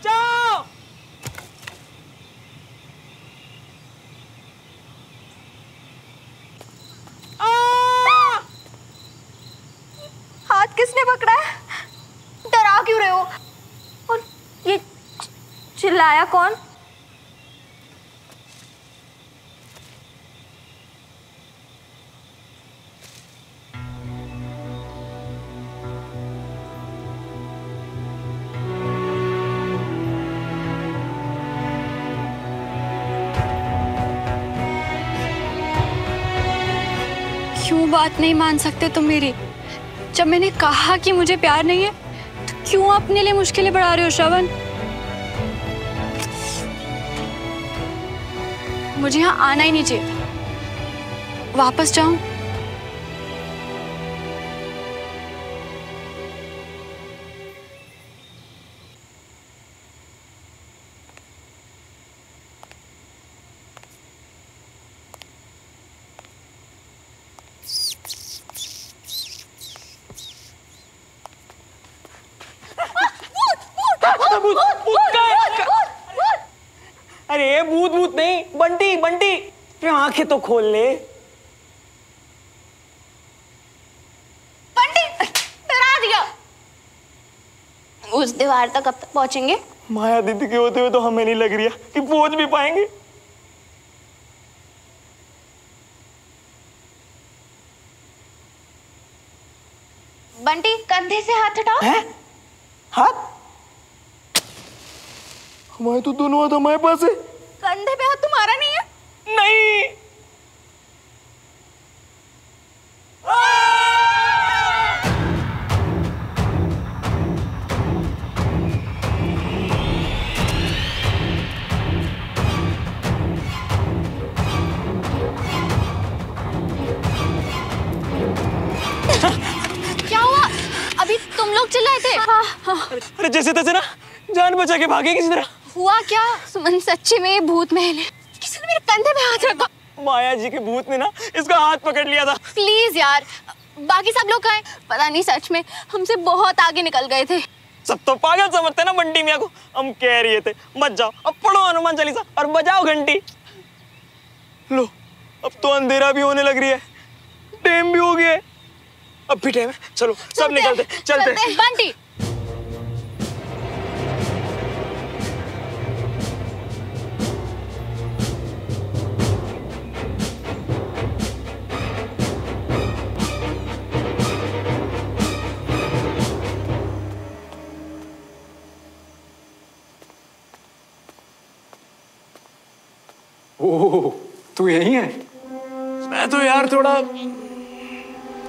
बचाओ। हाथ किसने पकड़ा है? डरा क्यों रहे हो? और ये चिल्लाया कौन? क्यों बात नहीं मान सकते तुम मेरी? जब मैंने कहा कि मुझे प्यार नहीं है तो क्यों अपने लिए मुश्किलें बढ़ा रहे हो श्रवण? मुझे यहाँ आना ही नहीं चाहिए। वापस जाऊं? अरे भूत भूत नहीं, बंटी बंटी, आंखें तो खोल ले। बंटी, डरा दिया। उस दीवार तक कब तक पहुंचेंगे? माया दीदी के होते हुए तो हमें नहीं लग रही है कि पहुंच भी पाएंगे। बंटी, कंधे से हाथ हटाओ। हैं? हाथ? हमारे तो दोनों हाथ हमारे पास है। कंधे पे हाथ तुम्हारा नहीं है? नहीं। क्या हुआ? अभी तुम लोग चिल्लाए थे। हाँ। अरे जैसे तैसे ना जान बचा के भागे किसी तरह। हुआ क्या? सुमन, सच्ची में ये भूत महल है। किसी ने मेरे कंधे पे हाथ रखा। माया जी के भूत ने ना इसका हाथ पकड़ लिया था। प्लीज यार, बाकी सब लोग कहाँ हैं? पता नहीं, सच में हमसे बहुत आगे निकल गए थे। सब तो पागल समझते ना बंटी मियाँ को। हम कह रहे थे मत जाओ, अब पढ़ो हनुमान चालीसा और बजाओ घंटी। लो, अब तो अंधेरा भी होने लग रही है, टाइम भी हो गया है। अब भी टाइम है, चलो सब निकलते चलते। बंटी, ओह, तू यहीं है? मैं तो यार थोड़ा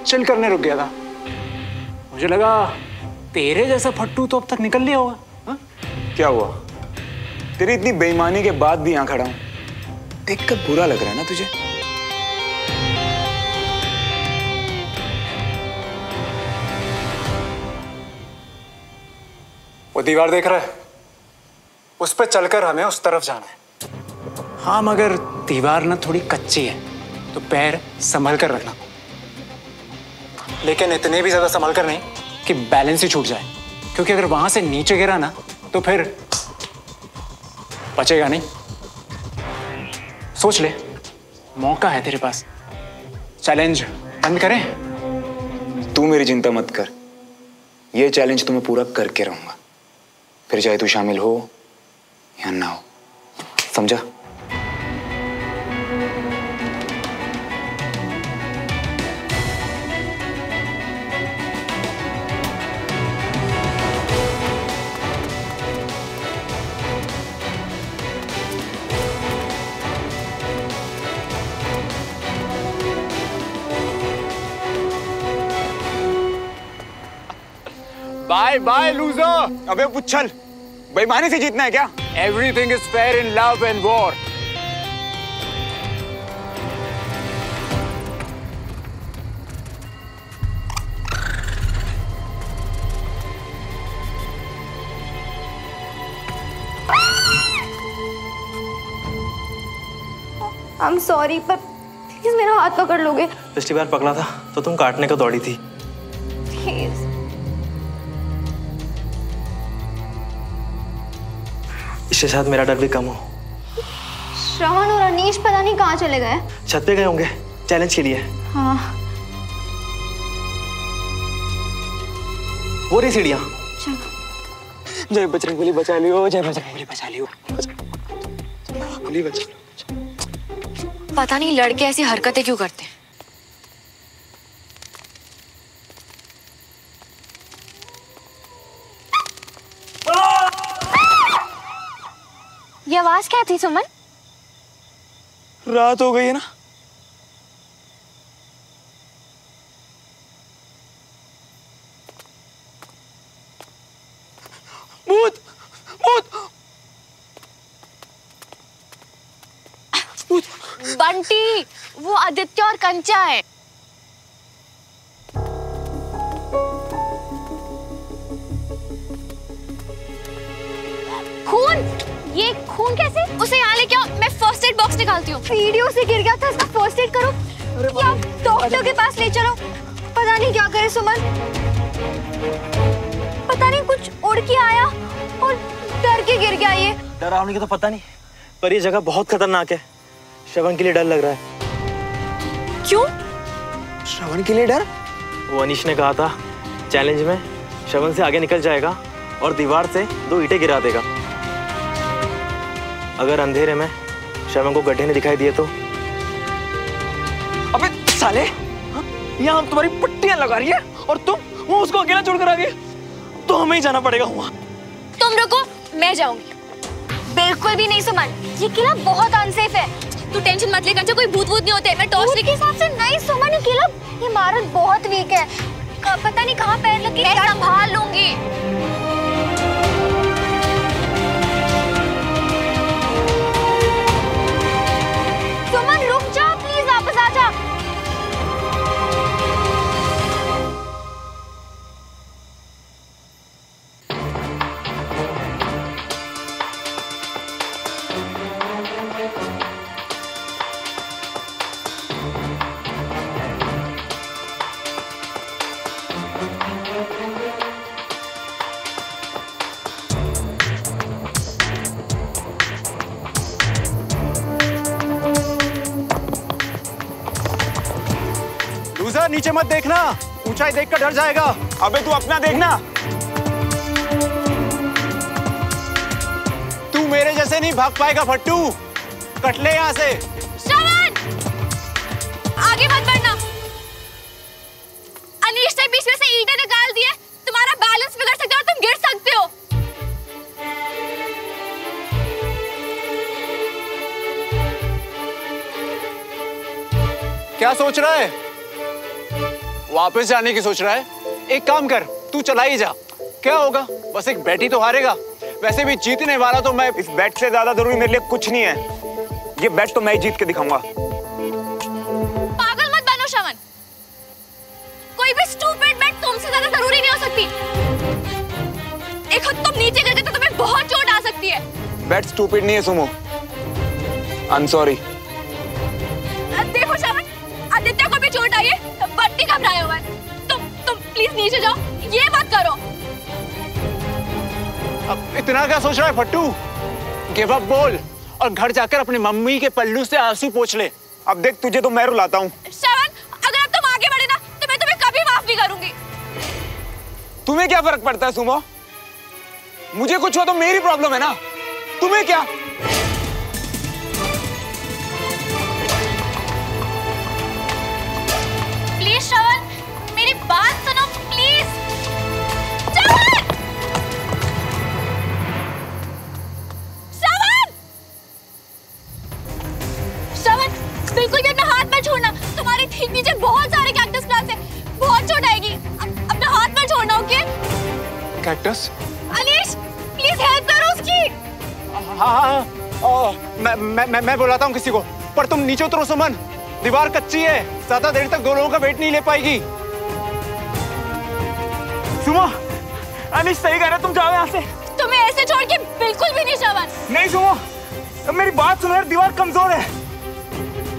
चिल करने रुक गया था। मुझे लगा तेरे जैसा फट्टू तो अब तक निकल लिया होगा। हा? क्या हुआ? तेरी इतनी बेईमानी के बाद भी यहाँ खड़ा हूं, देखकर बुरा लग रहा है ना तुझे? वो दीवार देख रहा है? उस पर चलकर हमें उस तरफ जाना है। हाँ, मगर दीवार ना थोड़ी कच्ची है, तो पैर संभल कर रखना, लेकिन इतने भी ज्यादा संभल कर नहीं कि बैलेंस ही छूट जाए, क्योंकि अगर वहां से नीचे गिरा ना तो फिर बचेगा नहीं। सोच ले, मौका है तेरे पास। चैलेंज बंद करें? तू मेरी चिंता मत कर, ये चैलेंज तो मैं पूरा करके रहूंगा, फिर चाहे तू शामिल हो या ना हो, समझा? Bye bye loser. अबे पुच्छल, बेईमानी से जीतना है क्या? Everything is fair in love and war. I'm sorry, पर प्लीज मेरा हाथ पकड़ लोगे? पिछली बार पकड़ा था तो तुम काटने को दौड़ी थी। प्लीज। इससे शायद मेरा डर भी कम हो। श्रवण और अनीश पता नहीं कहाँ चले गए। छत पे गए होंगे चैलेंज के लिए। हाँ वो रही सीढ़ियाँ। चलो। जय बजरंगबली बचा लियो, जय बजरंगबली बचा लियो, बली बचा लियो। पता नहीं लड़के ऐसी हरकतें क्यों करते हैं। ये आवाज क्या थी सुमन? रात हो गई है ना। भूत भूत भूत। बंटी, वो आदित्य और कंचा है। खून? ये खून कैसे? उसे यहाँ लेके आओ, मैं फर्स्ट एड बॉक्स निकालती हूँ। वीडियो से गिर गया था, इसका फर्स्ट एड करो या डॉक्टर के पास ले चलो। पता नहीं क्या करे सुमन, पता नहीं कुछ उड़ के आया और डर के गिर गया। ये डरावनी का तो पता नहीं, पर ये जगह बहुत खतरनाक है। श्रवण के लिए डर लग रहा है। क्यों? श्रवण के लिए डर? वो अनीश ने कहा था चैलेंज में श्रवण से आगे निकल जाएगा और दीवार से 2 ईंटें गिरा देगा। अगर अंधेरे में श्रवण को गड्ढे ने दिखाई दिए तो? अबे साले, यहाँ हम तुम्हारी पट्टियां लगा रही है और तुम वो उसको अकेला छोड़कर आ गए। तो हमें ही जाना पड़ेगा वहाँ। तुम रुको, मैं जाऊंगी। बिल्कुल भी नहीं सुमन, ये किला बहुत अनसेफ है। तू टेंशन मत ले कंचा, कोई भूत नहीं होते। मैं टॉर्च के हिसाब से नहीं सुमन, ये किला, ये इमारत बहुत वीक है। पता नहीं कहाँ पैर लगे। मैं संभाल लूंगी। सुमन रुक जा प्लीज, वापस आ जा। लूजर, नीचे मत देखना, ऊंचाई देखकर डर जाएगा। अबे तू अपना देखना। तू मेरे जैसे नहीं भाग पाएगा फट्टू, कट ले यहाँ से। श्रवण, आगे मत बढ़ना। अनीश ने बीच में से ईंटें निकाल दी है, तुम्हारा बैलेंस बिगड़ सकता है और तुम गिर सकते हो। क्या सोच रहा है? वापस जाने की सोच रहा है? एक काम कर, तू चला ही जा। क्या होगा, बस एक बैट ही तो हारेगा। वैसे भी जीतने वाला तो मैं। इस बैट से ज्यादा जरूरी मेरे लिए कुछ नहीं है। ये बैट तो मैं ही जीत के दिखाऊंगा। पागल मत बनो श्रवण, कोई भी स्टूपिड बैट तुमसे ज्यादा जरूरी नहीं हो सकती। एक खुद तुम नीचे गिर गए तो तुम्हें बहुत चोट आ सकती है। बैट स्टूपिड नहीं है सुमो, आई एम सॉरी। देखो श्रवण, आदित्य को भी चोट आई है, बंटी घबराया हुआ है। तुम प्लीज नीचे जाओ, ये मत करो। अब इतना क्या सोच रहा है फट्टू? गिव अप बोल और घर जाकर अपनी मम्मी के पल्लू से आंसू पोंछ ले। अब देख, तुझे तो मैं रुलाता हूँ। श्रवण, अगर अब तुम आगे बढ़े ना तो मैं तुम्हें कभी माफ नहीं करूंगी। तुम्हें क्या फर्क पड़ता है सुमो? मुझे कुछ हुआ तो मेरी प्रॉब्लम है ना, तुम्हें क्या? प्लीज श्रवण, मेरी बात सुनो प्लीज। श्रवण! श्रवण! श्रवण, बिल्कुल भी अपना हाथ मत छोड़ना। तुम्हारे ठीक नीचे बहुत सारे कैक्टस प्लांट्स हैं, बहुत चोट आएगी। अपना हाथ मत छोड़ना, okay? Cactus? Anish, please help करो उसकी। हाँ, मैं बुलाता हूँ किसी को, पर तुम नीचे उतरो सुमन। दीवार कच्ची है, ज्यादा देर तक 2 लोगों का वेट नहीं ले पाएगी। सुमो, अनीश सही कह रहा है, तुम जाओ यहाँ से। तुम्हें ऐसे छोड़ के बिल्कुल भी नहीं श्रवण। नहीं सुमो, मेरी बात सुनो यार, दीवार कमजोर है,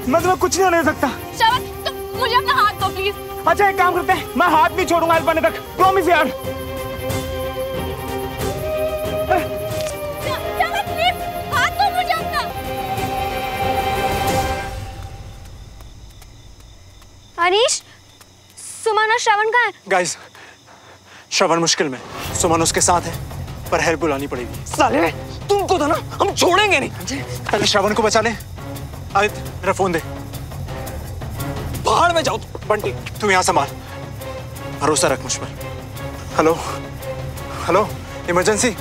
मैं तुम्हें कुछ नहीं होने दे सकता। श्रवण, तुम मुझे अपना हाथ दो प्लीज। अच्छा एक काम करते हैं, मैं हाथ नहीं छोड़ूंगा हेल्प करने तक, प्रॉमिस यार। श्रवण प्लीज श्रवण कहाँ है? गाइस, श्रवण मुश्किल में, सुमन उसके साथ है, पर हेल्प बुलानी पड़ेगी। साले तुमको था ना, हम छोड़ेंगे नहीं। पहले श्रवण को बचा ले। आदित्य, मेरा फोन दे। पहाड़ में जाओ। बंटी, तू यहाँ संभाल, भरोसा रख मुझ पर। Hello hello, emergency.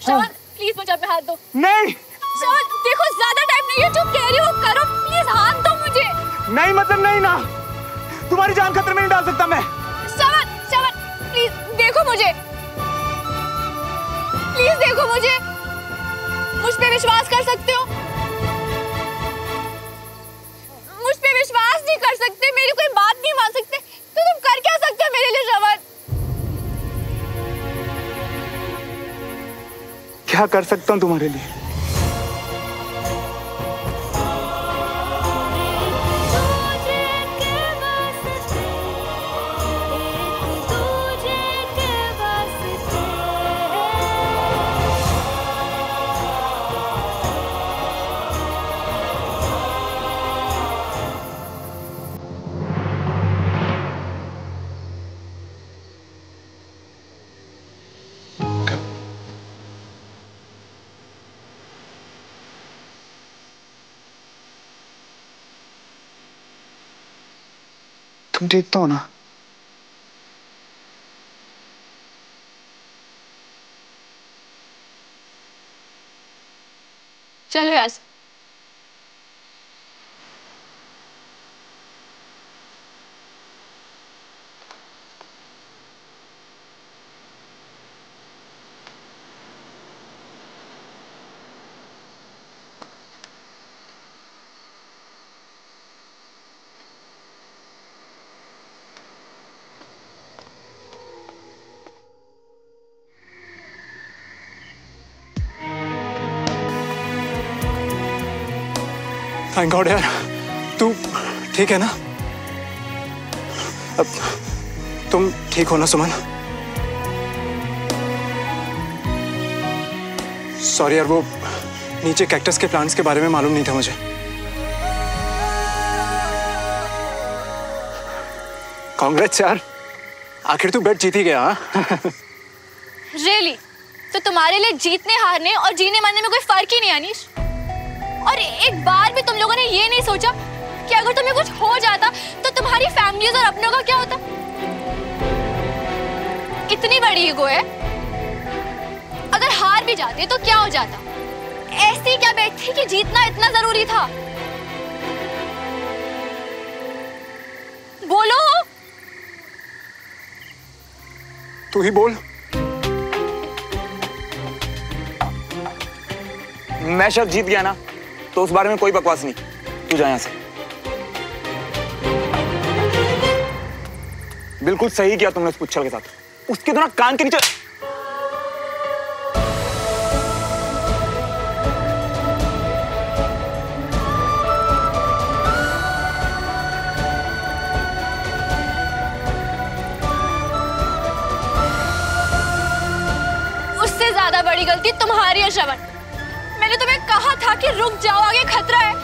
Shravan please मुझे पे हाथ दो। नहीं श्रवण देखो ज्यादा टाइम नहीं है, जो कह रही हो करो, प्लीज हाथ दो मुझे। नहीं मतलब नहीं ना, तुम्हारी जान खतरे में नहीं डाल सकता मैं। श्रवण श्रवण प्लीज देखो मुझे, प्लीज देखो मुझे, मुझ पे विश्वास कर सकते हो? मुझ पे विश्वास नहीं कर सकते, मेरी कोई बात नहीं मान सकते, तो तुम कर क्या सकते हो मेरे लिए श्रवण? क्या कर सकता हूँ तुम्हारे लिए? तुम ठीक तो हो ना? चलो यहाँ से। थैंक गॉड यार, तू ठीक है ना? अब तुम ठीक हो ना सुमन? सॉरी यार, वो नीचे कैक्टस के प्लांट्स के बारे में मालूम नहीं था मुझे। कांग्रेट्स यार, आखिर तू बेट जीत ही गया। रियली? तो तुम्हारे लिए जीतने हारने और जीने मरने में कोई फर्क ही नहीं अनीश? और एक बार भी तुम लोगों ने ये नहीं सोचा कि अगर तुम्हें कुछ हो जाता तो तुम्हारी फैमिलीज और अपनों का क्या होता? इतनी बड़ी ईगो है, अगर हार भी जाते तो क्या हो जाता? ऐसी क्या बैठ थी कि जीतना इतना जरूरी था? बोलो। तू ही बोल। मैं शायद जीत गया ना, तो उस बारे में कोई बकवास नहीं। तू जा यहां से। बिल्कुल सही किया तुमने उस पुच्छर के साथ, उसके दोनों कान के नीचे। उससे ज्यादा बड़ी गलती तुम्हारी है श्रवण। मैंने तुम्हें कहा था कि रुक जाओ, आगे खतरा है,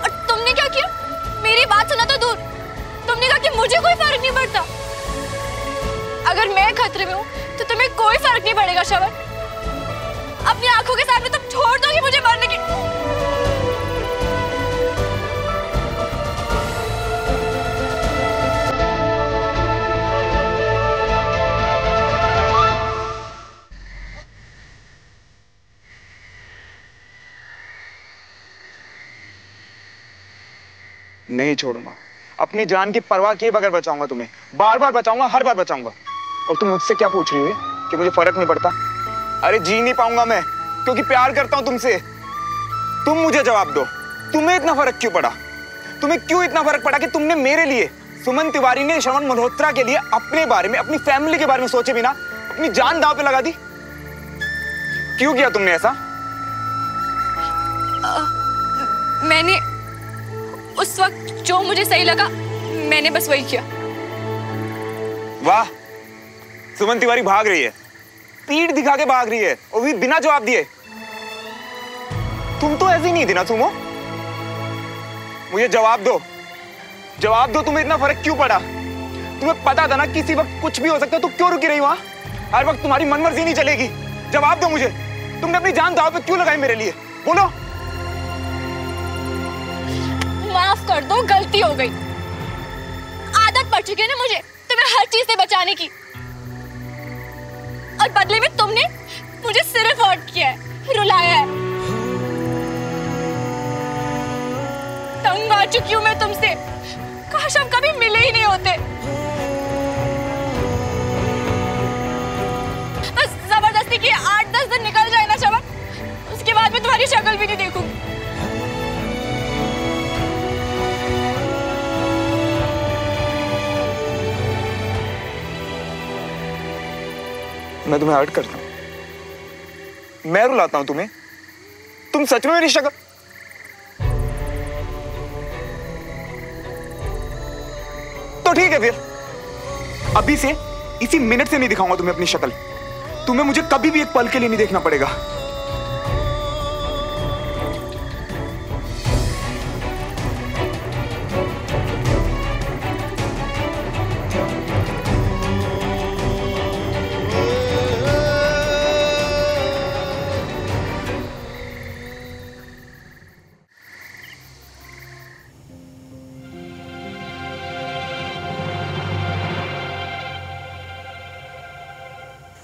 और तुमने क्या किया? मेरी बात सुना तो दूर, तुमने कहा कि मुझे कोई फर्क नहीं पड़ता। अगर मैं खतरे में हूं तो तुम्हें कोई फर्क नहीं पड़ेगा श्रवण। अपनी आंखों के सामने तुम छोड़ दोगे मुझे मरने की? नहीं छोड़ूंगा, अपनी जान की परवाह किए बगैर बचाऊंगा तुम्हें, बार बार बचाऊंगा, हर बार बचाऊंगा। और तुम मुझसे क्या पूछ रही हो कि मुझे फर्क नहीं पड़ता? अरे जी नहीं पाऊंगा मैं, क्योंकि प्यार करता हूं तुमसे। तुम मुझे जवाब दो, तुम्हें इतना फर्क क्यों पड़ा? तुम्हें क्यों इतना फर्क पड़ा कि तुमने मेरे लिए, सुमन तिवारी ने श्रवण मल्होत्रा के लिए अपने बारे में, अपनी फैमिली के बारे में सोचे बिना अपनी जान दांव पे लगा दी? क्यों किया तुमने ऐसा? मैंने उस वक्त जो मुझे सही लगा, मैंने बस वही किया। वाह, सुमन तिवारी भाग रही है, पीठ दिखा के भाग रही है, वो भी बिना जवाब दिए। तुम तो ऐसी नहीं थी ना सुमो? मुझे जवाब दो, तुम्हें इतना फर्क क्यों पड़ा? तुम्हें पता था ना किसी वक्त कुछ भी हो सकता है, तो क्यों रुकी रही वहां? हर वक्त तुम्हारी मनमर्जी नहीं चलेगी। जवाब दो मुझे, तुमने अपनी जान दांव पे क्यों लगाई मेरे लिए? बोलो। माफ कर दो, गलती हो गई। आदत पड़ चुकी है ना मुझे तुम्हें हर चीज से बचाने की, और बदले में तुमने मुझे सिर्फ हर्ट किया है, रुलाया है। तंग आ चुकी हूं मैं तुमसे। काश हम कभी मिले ही नहीं होते। बस जबरदस्ती की 8-10 दिन निकल जाए ना शवन, उसके बाद मैं तुम्हारी शक्ल भी नहीं देखूंगी। मैं तुम्हें हर्ट करता हूं? मैं रुलाता हूं तुम्हें? तुम सच में मेरी शक्ल? तो ठीक है फिर, अभी से इसी मिनट से नहीं दिखाऊंगा तुम्हें अपनी शक्ल। तुम्हें मुझे कभी भी एक पल के लिए नहीं देखना पड़ेगा।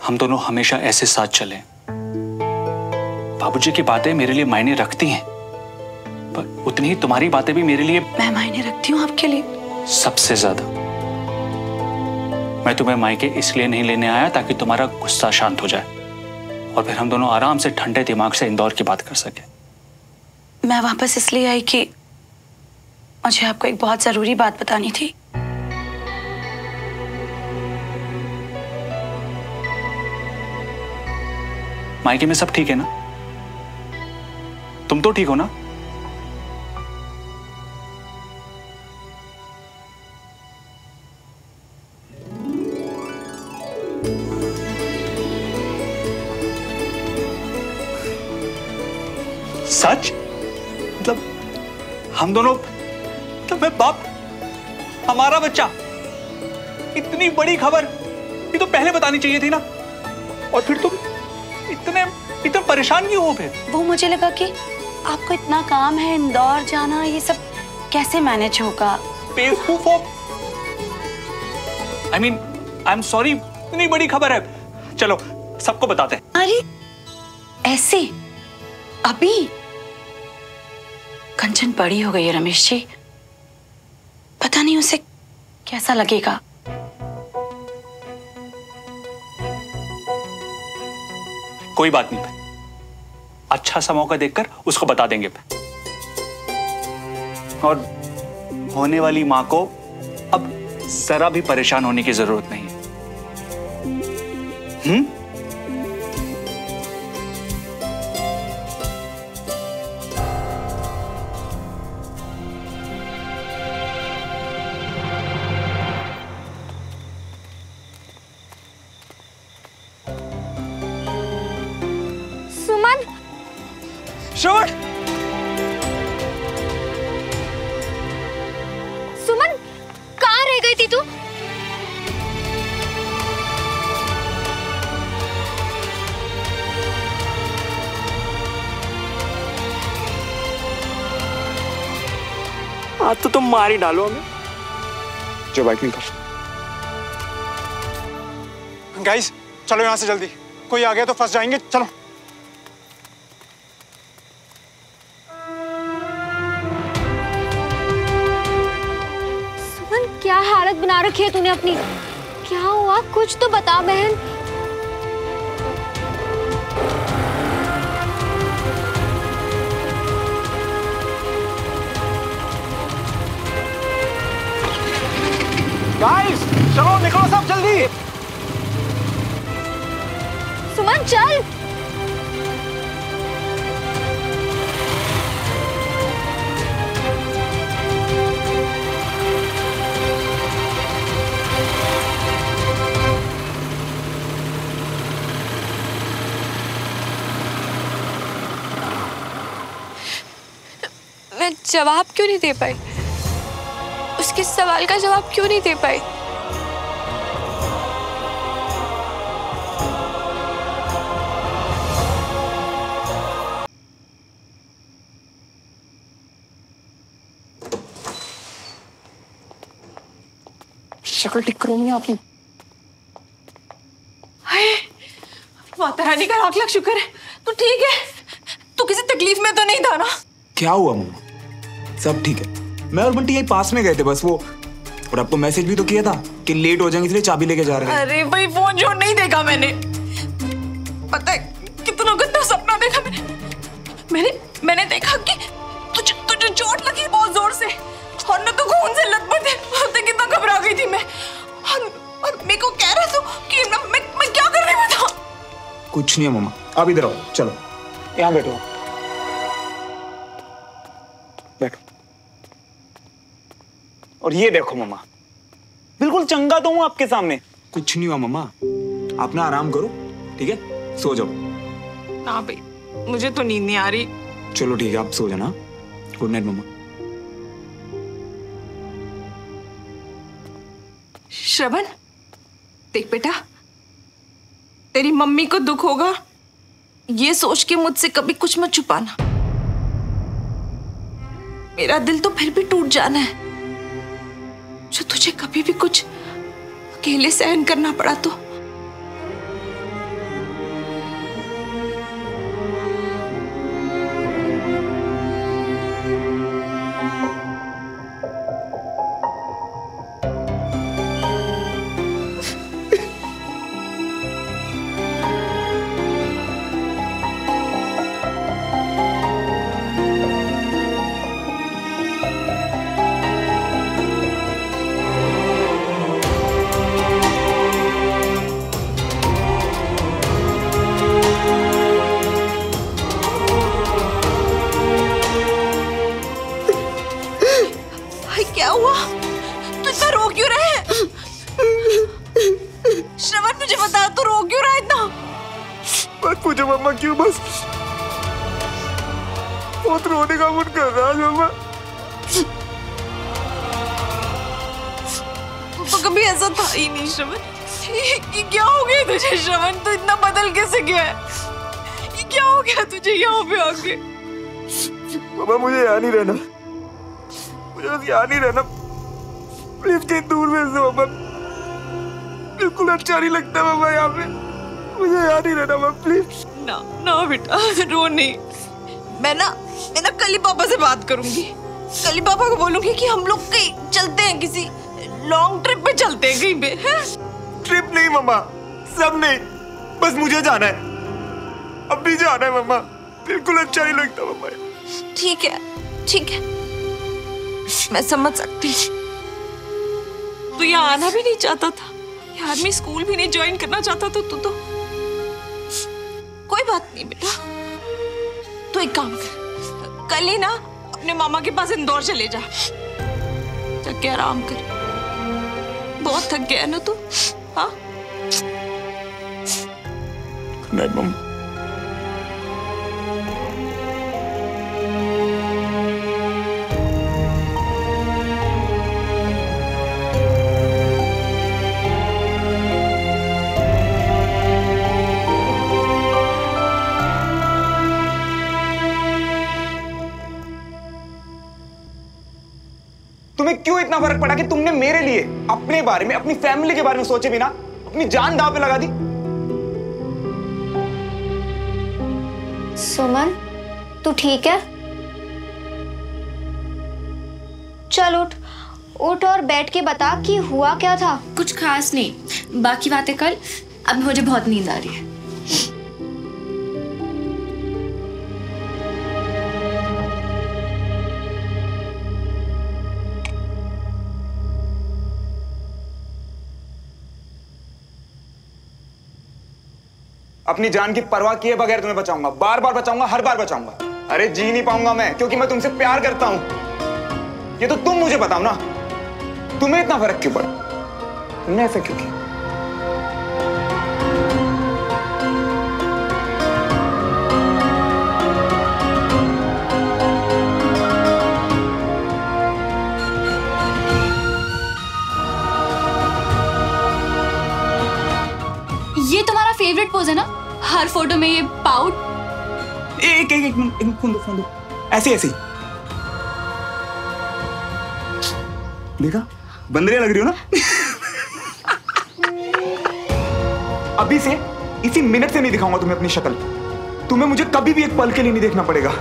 हम दोनों हमेशा ऐसे साथ चले। बाबूजी की बातें मेरे लिए मायने रखती हैं, पर उतनी ही तुम्हारी बातें भी मेरे लिए मैं मायने रखती हूँ आपके लिए, सबसे ज्यादा। मैं तुम्हें मायके इसलिए नहीं लेने आया ताकि तुम्हारा गुस्सा शांत हो जाए और फिर हम दोनों आराम से ठंडे दिमाग से इंदौर की बात कर सके। मैं वापस इसलिए आई कि मुझे आपको एक बहुत जरूरी बात बतानी थी। मायके में सब ठीक है ना? तुम तो ठीक हो ना? सच? मतलब हम दोनों, मतलब मैं बाप, हमारा बच्चा, इतनी बड़ी खबर ये तो पहले बतानी चाहिए थी ना। और फिर तुम इतने परेशान क्यों हो? फिर वो मुझे लगा कि आपको इतना काम है, इंदौर जाना, ये सब कैसे मैनेज होगा। बेवकूफ हो। आई एम सॉरी, इतनी बड़ी खबर है, चलो सबको बताते हैं। अरे ऐसे अभी? कंचन बड़ी हो गई है रमेश जी, पता नहीं उसे कैसा लगेगा। कोई बात नहीं, अच्छा सा मौका देखकर उसको बता देंगे। और होने वाली मां को अब जरा भी परेशान होने की जरूरत नहीं है। श्रवण, सुमन, कहाँ रह गई थी तू? आज तो तुम मार ही डालो हमें। जो बाइक निकाल। गाइस चलो यहाँ से जल्दी, कोई आ गया तो फंस जाएंगे। चलो। क्या हालत बना रखी है तूने अपनी? क्या हुआ? कुछ तो बता बहन। गाइस चलो, निकलो सब जल्दी। सुमन चल। मैं जवाब क्यों नहीं दे पाई? उसके सवाल का जवाब क्यों नहीं दे पाई? शक्ल ठीक करो नहीं आपने। माता रानी का लाख लाख शुक्र है तू ठीक है। तू किसी तकलीफ में तो नहीं था ना? क्या हुआ मम्मा? सब ठीक है। मैं और बंटी यही पास में गए थे बस वो, और आपको मैसेज भी तो किया था कि लेट हो जाएंगे इसलिए चाबी लेके जा रहे हैं। अरे भाई फोन जो नहीं देखा मैंने। पता है कितना गंदा सपना देखा मैंने देखा कि तुझे चोट लगी बहुत जोर से और ना तो खून से लथपथ है। तो कितना घबरा गई थी मैं और मेरे को कह रहा था कि मैं क्या कर रही बता। कुछ नहीं है मम्मा, आप इधर आओ, चलो यहाँ बैठो, बैठो। और ये देखो मम्मा, बिल्कुल चंगा तो हूँ आपके सामने। कुछ नहीं हुआ मम्मा, आप ना आराम करो, ठीक है? सो जाओ। ना भाई मुझे तो नींद नहीं आ रही। चलो ठीक है, आप सो जाना। गुड नाइट मम्मा। श्रवण देख बेटा, तेरी मम्मी को दुख होगा ये सोच के मुझसे कभी कुछ मत छुपाना। मेरा दिल तो फिर भी टूट जाना है जो तुझे कभी भी कुछ अकेले सहन करना पड़ा तो। क्या हुआ? तू इतना रो क्यों रहा है? श्रवण मुझे बता, तू रो क्यों रहा है इतना? मत पूछो मम्मा क्यों, बस बहुत रोने का मन कर रहा है मम्मा। तो कभी ऐसा था ही नहीं श्रवण। ये क्या हो गया तुझे श्रवण? तू इतना बदल कैसे गया है? ये क्या हो गया तुझे यहाँ पे आके? मम्मा मुझे यहाँ नहीं रहना, मुझे बस यहाँ नहीं रहना, प्लीज कहीं दूर भेज दो मम्मा। बिल्कुल अच्छा नहीं लगता मम्मा यहाँ पे, मुझे यहाँ नहीं रहना मम्मा प्लीज। ना ना बेटा रो नहीं। मैं ना कल ही पापा से बात करूंगी। कल ही पापा को बोलूंगी कि हम लोग कहीं चलते हैं, किसी लॉन्ग ट्रिप पे चलते हैं कहीं पे। है? ट्रिप नहीं मम्मा, सब नहीं, बस मुझे जाना है, अभी जाना है मम्मा। बिल्कुल अच्छा नहीं लगता मम्मा। ठीक है ठीक है, मैं समझ सकती हूँ। तू यहाँ आना भी नहीं चाहता था, ये आर्मी स्कूल भी नहीं ज्वाइन करना चाहता था तू तो। कोई बात नहीं बेटा, तू एक काम कर, कल ही ना अपने मामा के पास इंदौर चले जा, जाके आराम कर। बहुत थक गया है ना तू? हाँ गुड नाइट मम्मा। तुम्हें क्यों इतना फर्क पड़ा कि तुमने मेरे लिए, अपने बारे में, अपनी फैमिली के बारे में सोचे बिना अपनी जान दांव पे लगा दी? सुमन तू ठीक है? चल उठ उठ और बैठ के बता कि हुआ क्या था। कुछ खास नहीं, बाकी बातें कल। अब मुझे बहुत नींद आ रही है। अपनी जान की परवाह किए बगैर तुम्हें बचाऊंगा, बार बार बचाऊंगा, हर बार बचाऊंगा। अरे जी नहीं पाऊंगा मैं, क्योंकि मैं तुमसे प्यार करता हूं। ये तो तुम मुझे बताओ ना, तुम्हें इतना फर्क क्यों पड़ा? तुमने ऐसा क्यों किया? ये तुम्हारा फेवरेट पोज है ना, हर फोटो में ये पाउट। एक मिनट फोन दो ऐसे ऐसे देखा, बंदरिया लग रही हो ना। अभी से इसी मिनट से नहीं दिखाऊंगा तुम्हें अपनी शक्ल। तुम्हें मुझे कभी भी एक पल के लिए नहीं देखना पड़ेगा।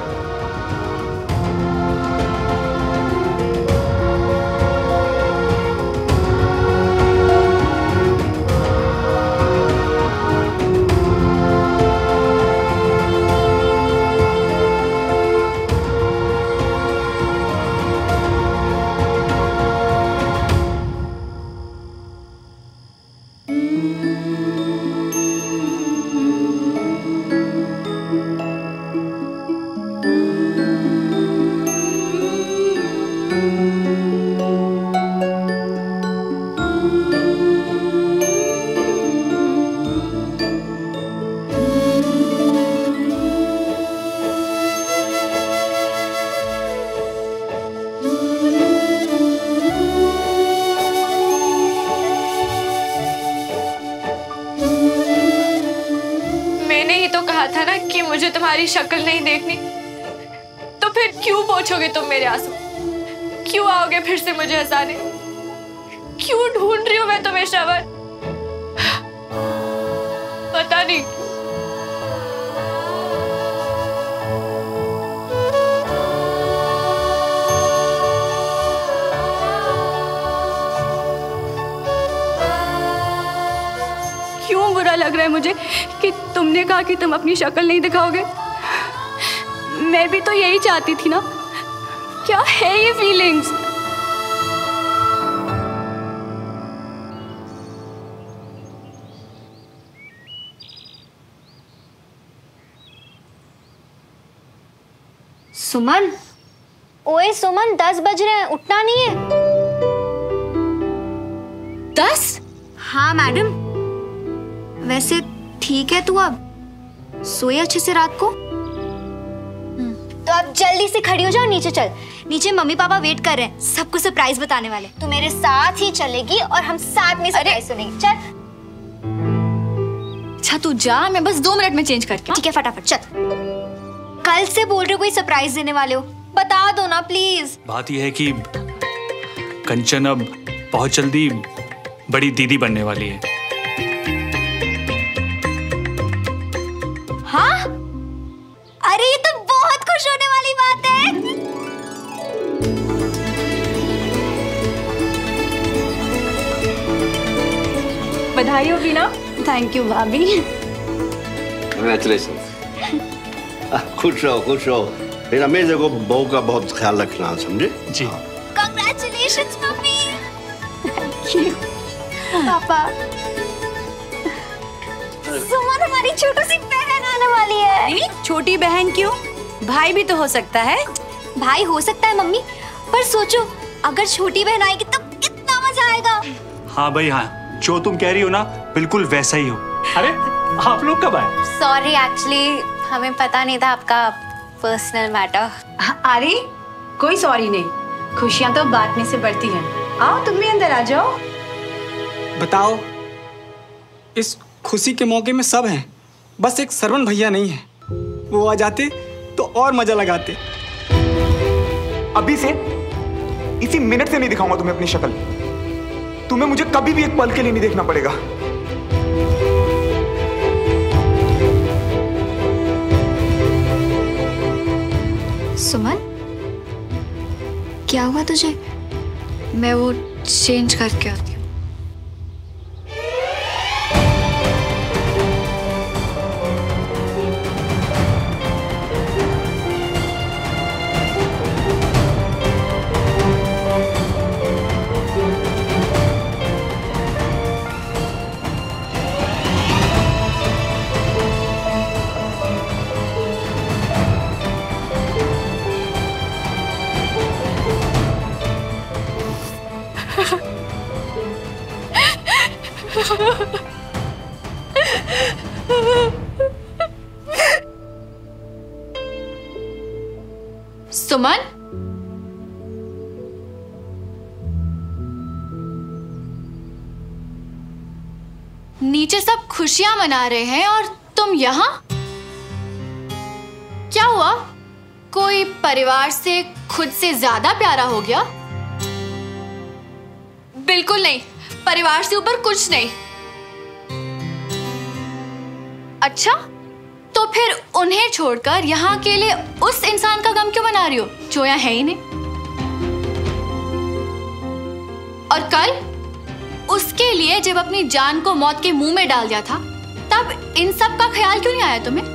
था ना कि मुझे तुम्हारी शक्ल नहीं देखनी, तो फिर क्यों पोंछोगे तुम मेरे आंसू? क्यों आओगे फिर से मुझे हंसाने? क्यों ढूंढ रही हूं मैं तुम्हें श्रवण? पता नहीं। क्यों बुरा लग रहा है मुझे कि तुमने कहा कि तुम अपनी शक्ल नहीं दिखाओगे। मैं भी तो यही चाहती थी ना। क्या है ये फीलिंग्स? सुमन, ओए सुमन, 10 बज रहे हैं, उठना नहीं है। 10? हाँ मैडम। वैसे ठीक है तू, अब सोए अच्छे से रात को। तो अब जल्दी से खड़ी हो जाओ, नीचे चल। नीचे मम्मी पापा वेट कर रहे हैं, सबको सरप्राइज बताने वाले। तू मेरे साथ ही चलेगी और हम साथ में सरप्राइज सुनेंगे। चल। अच्छा तू जा, मैं बस 2 मिनट में चेंज करके। ठीक है, फटाफट चल। कल से बोल रहे हो कोई सरप्राइज देने वाले हो, बता दो ना प्लीज। बात यह है कि कंचन अब बहुत जल्दी बड़ी दीदी बनने वाली है। हाँ? अरे ये तो बहुत खुश होने वाली बात है। बधाई होगी ना? थैंक यू भाभी। Congratulations. खुश रहो खुश रहो। लेकिन हमेशा को बहू का बहुत ख्याल रखना, समझे? जी। Congratulations mummy. Thank you पापा। सुमन हमारी छोटी सी बहन आने वाली है। नहीं, छोटी बहन क्यों? भाई भी तो हो सकता है। भाई हो सकता है मम्मी, पर सोचो अगर छोटी बहन आएगी तो कितना मजा आएगा। हाँ भाई हाँ, जो तुम कह रही हो ना बिल्कुल वैसा ही हो। अरे आप लोग कब आए? सॉरी, एक्चुअली हमें पता नहीं था आपका पर्सनल मैटर। अरे कोई सॉरी नहीं, खुशियां तो बांटने से बढ़ती हैं। आओ तुम भी अंदर आ जाओ। बताओ, इस खुशी के मौके में सब हैं, बस एक सरवण भैया नहीं है। वो आ जाते तो और मजा लगाते। अभी से इसी मिनट से नहीं दिखाऊंगा तुम्हें अपनी शक्ल। तुम्हें मुझे कभी भी एक पल के लिए नहीं देखना पड़ेगा। सुमन, क्या हुआ तुझे? मैं वो चेंज करके आती हूँ। सुमन, नीचे सब खुशियां मना रहे हैं और तुम यहाँ? क्या हुआ? कोई परिवार से खुद से ज्यादा प्यारा हो गया? बिल्कुल नहीं, परिवार से ऊपर कुछ नहीं। अच्छा, तो फिर उन्हें छोड़कर यहाँ अकेले उस इंसान का गम क्यों मना रही हो जो यहाँ है ही नहीं? और कल उसके लिए जब अपनी जान को मौत के मुंह में डाल दिया था, तब इन सब का ख्याल क्यों नहीं आया तुम्हें?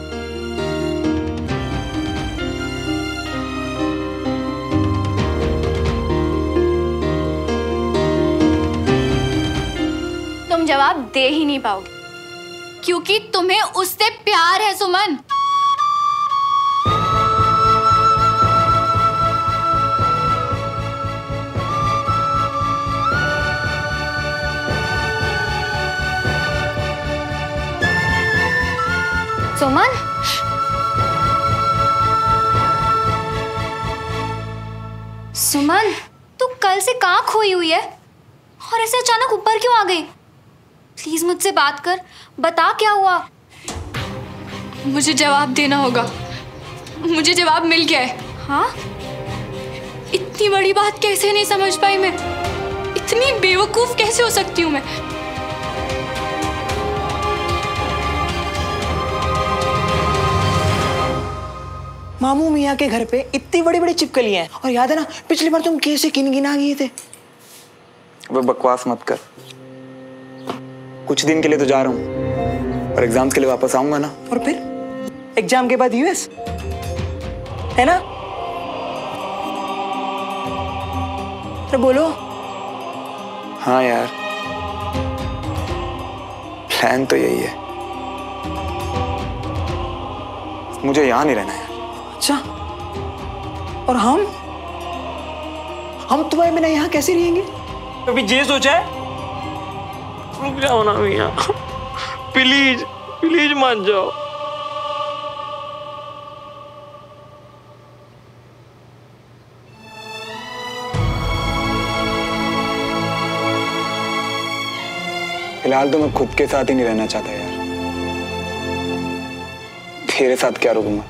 तुम जवाब दे ही नहीं पाओगे क्योंकि तुम्हें उससे प्यार है सुमन। सुमन, सुमन, तू कल से कहाँ खोई हुई है और ऐसे अचानक ऊपर क्यों आ गई? प्लीज मुझसे बात कर, बता क्या हुआ। मुझे जवाब देना होगा। मुझे जवाब मिल गया है। हाँ? इतनी बड़ी बात कैसे नहीं समझ पाई मैं? इतनी बेवकूफ कैसे हो सकती हूँ मैं? मामू मियाँ के घर पे इतनी बड़ी बड़ी चिपकलियां हैं। और याद है ना पिछली बार तुम कैसे गिना गए थे? वो बकवास मत कर। कुछ दिन के लिए तो जा रहा हूँ, और एग्जाम्स के लिए वापस आऊंगा ना। और फिर एग्जाम के बाद यूएस, है ना? अरे बोलो। हाँ यार, प्लान तो यही है। मुझे यहाँ नहीं रहना है। अच्छा, और हम तुम्हारे बिना यहाँ कैसे रहेंगे? कभी ये सोचा है? रुक जाओ ना मियाँ, प्लीज प्लीज मान जाओ। फिलहाल तो मैं खुद के साथ ही नहीं रहना चाहता यार। तेरे साथ क्या रुकूंगा?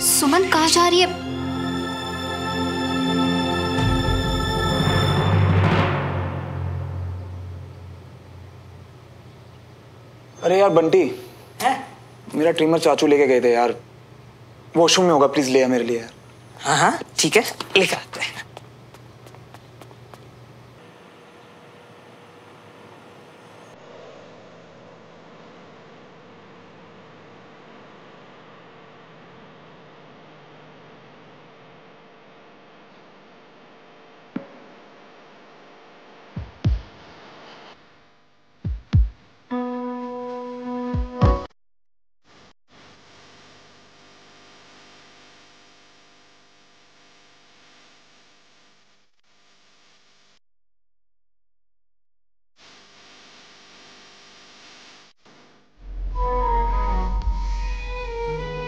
सुमन कहाँ जा रही है? अरे यार बंटी, है? मेरा ट्रिमर चाचू लेके गए थे यार। वॉशरूम में होगा, प्लीज ले आ मेरे लिए यार। हाँ हाँ ठीक है, लेकर आते हैं।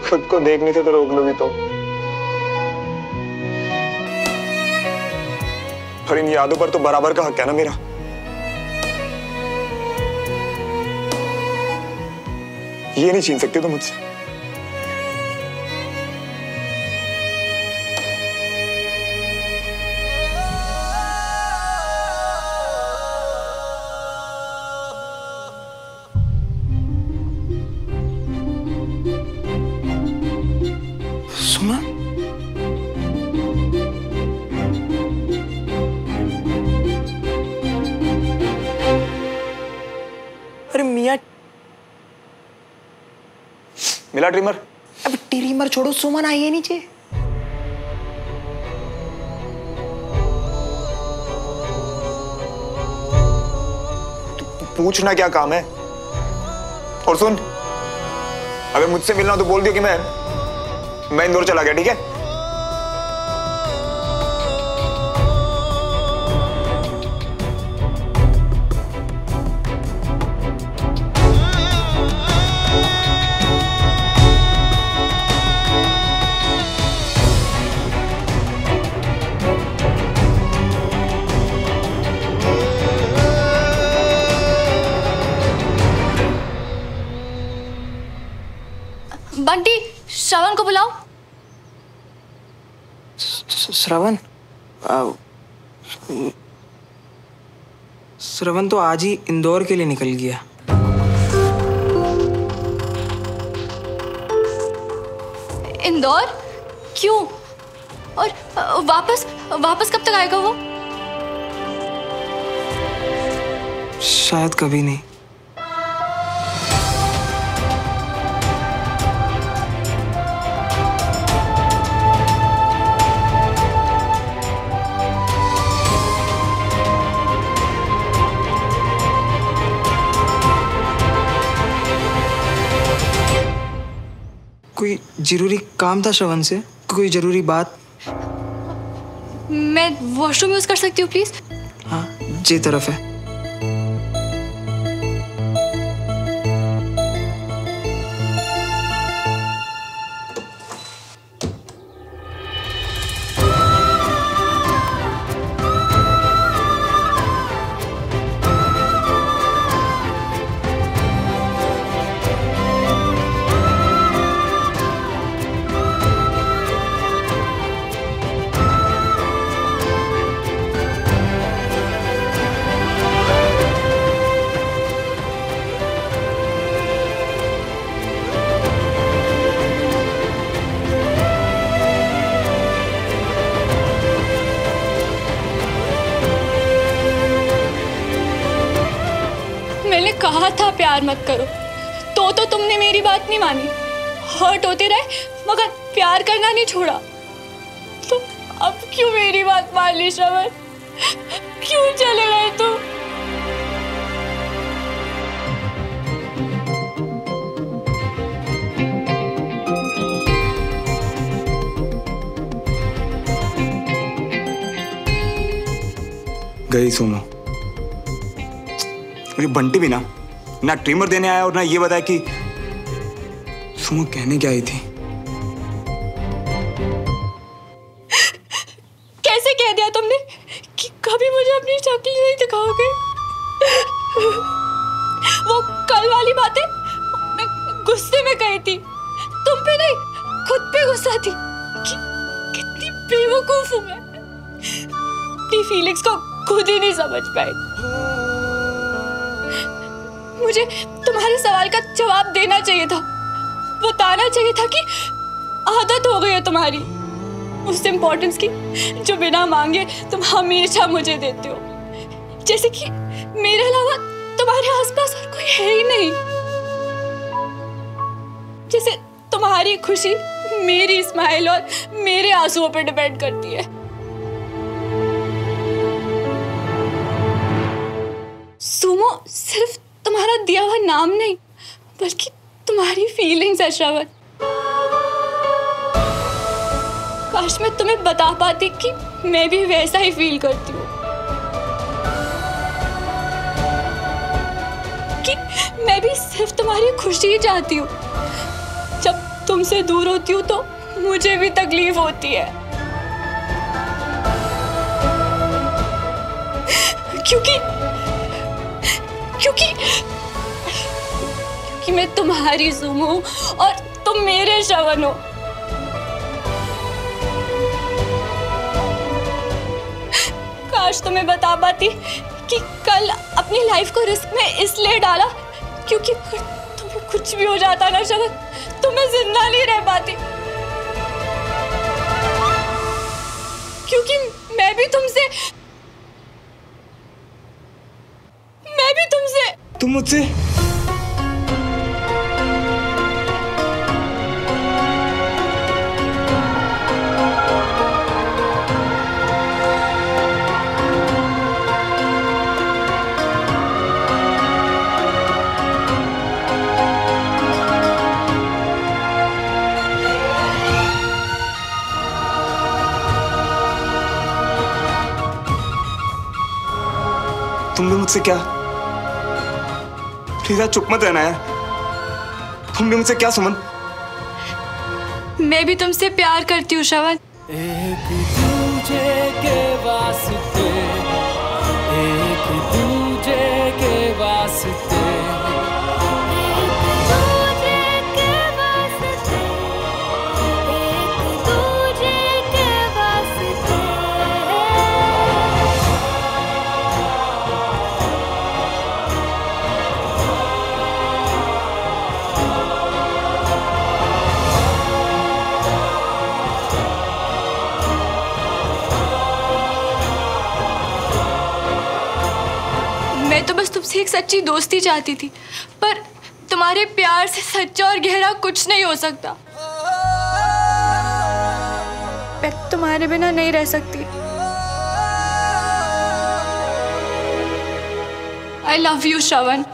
खुद को देखने से तो रोक लोगे तो। और इन यादों पर तो बराबर का हक है ना मेरा। ये नहीं छीन सकते तुम मुझसे। सुमन, अरे मियाँ, मिला ट्रिमर? अब ट्रिमर छोड़ो, सुमन आई है नीचे। पूछना क्या काम है? और सुन, अगर मुझसे मिलना तो बोल दियो कि मैं इंदौर चला गया, ठीक है? बंटी, श्रवण को बुलाओ। श्रवण? श्रवण तो आज ही इंदौर के लिए निकल गया। इंदौर? क्यों? और वापस कब तक आएगा वो? शायद कभी नहीं। कोई जरूरी काम था श्रवण से? कोई जरूरी बात? मैं वॉशरूम यूज कर सकती हूँ प्लीज? हाँ, जी तरफ है। मैंने कहा था प्यार मत करो, तो तुमने मेरी बात नहीं मानी। हर्ट होते रहे मगर प्यार करना नहीं छोड़ा। तो अब क्यों मेरी बात मान ली श्रवण? क्यों चले गए तुम? गई सुनो। मुझे बंटी भी ना ट्रिमर देने आया और ना ये बताया कि सुमो कहने क्या आई थी। कैसे कह दिया तुमने कि कभी मुझे अपनी शक्ल नहीं दिखाओगे? वो कल वाली बातें मैं गुस्से में कही थी, तुम पे नहीं, खुद पे गुस्सा थी। कितनी बेवकूफ हूं मैं, अपनी फीलिंग्स को खुद ही नहीं समझ पाई। मुझे तुम्हारे सवाल का जवाब देना चाहिए था, बताना चाहिए था कि आदत हो गई है तुम्हारी उस इम्पोर्टेंस की जो बिना मांगे तुम हमेशा मुझे देते हो, जैसे कि मेरे अलावा तुम्हारे आसपास और कोई है ही नहीं। जैसे तुम्हारी खुशी मेरी स्माइल और मेरे आंसुओं पर डिपेंड करती है। सुमो सिर्फ तुम्हारा दिया हुआ नाम नहीं बल्कि तुम्हारी फीलिंग्स है श्रवण। काश मैं तुम्हें बता पाती कि मैं भी वैसा ही फील करती हूँ, कि मैं भी सिर्फ तुम्हारी खुशी ही चाहती हूँ। जब तुमसे दूर होती हूँ तो मुझे भी तकलीफ होती है, क्योंकि मैं तुम्हारी सुमो और तुम मेरे श्रवण हो। काश तुम्हें बता पाती कि कल अपनी लाइफ को रिस्क में इसलिए डाला क्योंकि अगर तुम्हें कुछ भी हो जाता ना श्रवण तो मैं जिंदा नहीं रह पाती, क्योंकि मैं भी तुमसे तुम मुझसे तुम भी मुझसे क्या? प्लीज चुप मत रहना यार। तुम भी मुझसे क्या सुमन? मैं भी तुमसे प्यार करती हूँ श्रवण। एक दूजे के वास्ते, एक दूजे के वास्ते, एक दूजे के वास्ते। मैं तो बस तुमसे एक सच्ची दोस्ती चाहती थी, पर तुम्हारे प्यार से सच्चा और गहरा कुछ नहीं हो सकता। मैं तुम्हारे बिना नहीं रह सकती। I love you, Shravan.